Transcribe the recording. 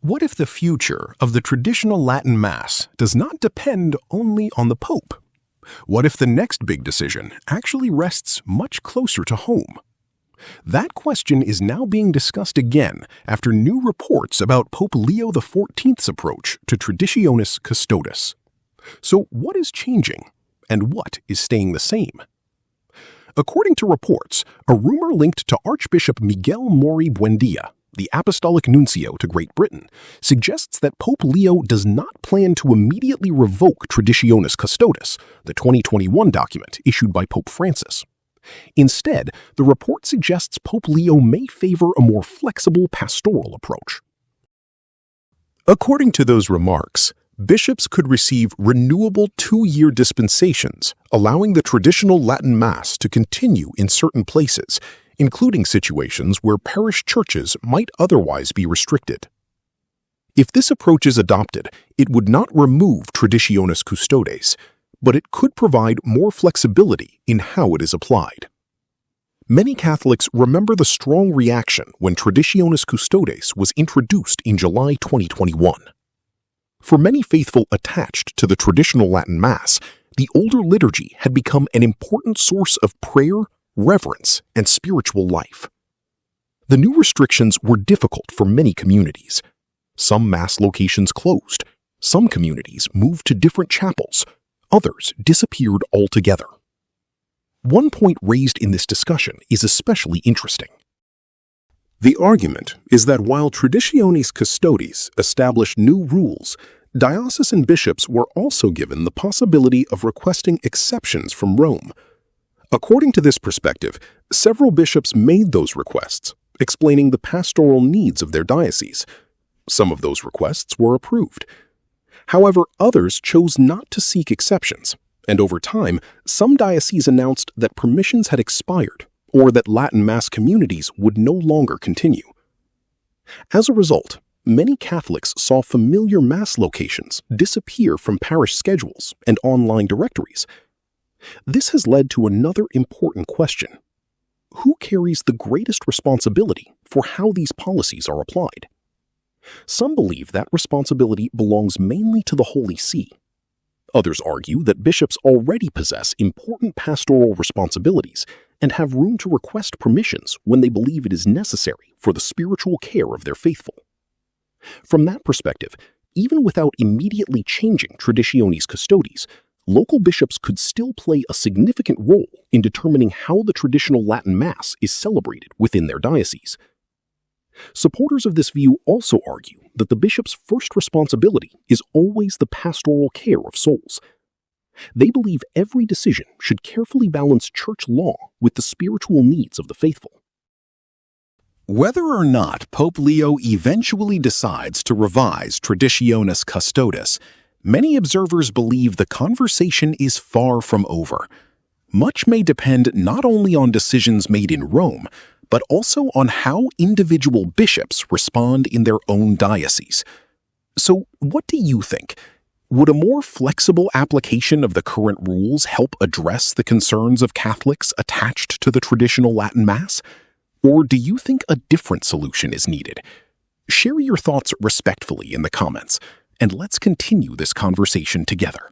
What if the future of the traditional Latin Mass does not depend only on the Pope? What if the next big decision actually rests much closer to home? That question is now being discussed again after new reports about Pope Leo XIV's approach to Traditionis Custodes. So what is changing, and what is staying the same? According to reports, a rumor linked to Archbishop Miguel Mori Buendia, the Apostolic Nuncio to Great Britain, suggests that Pope Leo does not plan to immediately revoke Traditionis Custodes, the 2021 document issued by Pope Francis. Instead, the report suggests Pope Leo may favor a more flexible pastoral approach. According to those remarks, bishops could receive renewable 2-year dispensations, allowing the traditional Latin Mass to continue in certain places, including situations where parish churches might otherwise be restricted. If this approach is adopted, it would not remove Traditionis Custodes, but it could provide more flexibility in how it is applied. Many Catholics remember the strong reaction when Traditionis Custodes was introduced in July 2021. For many faithful attached to the traditional Latin Mass, the older liturgy had become an important source of prayer, reverence, and spiritual life. The new restrictions were difficult for many communities. Some Mass locations closed, some communities moved to different chapels, others disappeared altogether. One point raised in this discussion is especially interesting. The argument is that while Traditionis Custodes established new rules, diocesan bishops were also given the possibility of requesting exceptions from Rome. According to this perspective, several bishops made those requests, explaining the pastoral needs of their diocese. Some of those requests were approved. However, others chose not to seek exceptions, and over time, some dioceses announced that permissions had expired or that Latin Mass communities would no longer continue. As a result, many Catholics saw familiar Mass locations disappear from parish schedules and online directories. This has led to another important question. Who carries the greatest responsibility for how these policies are applied? Some believe that responsibility belongs mainly to the Holy See. Others argue that bishops already possess important pastoral responsibilities and have room to request permissions when they believe it is necessary for the spiritual care of their faithful. From that perspective, even without immediately changing Traditionis Custodes, local bishops could still play a significant role in determining how the traditional Latin Mass is celebrated within their diocese. Supporters of this view also argue that the bishop's first responsibility is always the pastoral care of souls. They believe every decision should carefully balance church law with the spiritual needs of the faithful. Whether or not Pope Leo eventually decides to revise Traditionis Custodes, many observers believe the conversation is far from over. Much may depend not only on decisions made in Rome, but also on how individual bishops respond in their own dioceses. So, what do you think? Would a more flexible application of the current rules help address the concerns of Catholics attached to the traditional Latin Mass? Or do you think a different solution is needed? Share your thoughts respectfully in the comments, and let's continue this conversation together.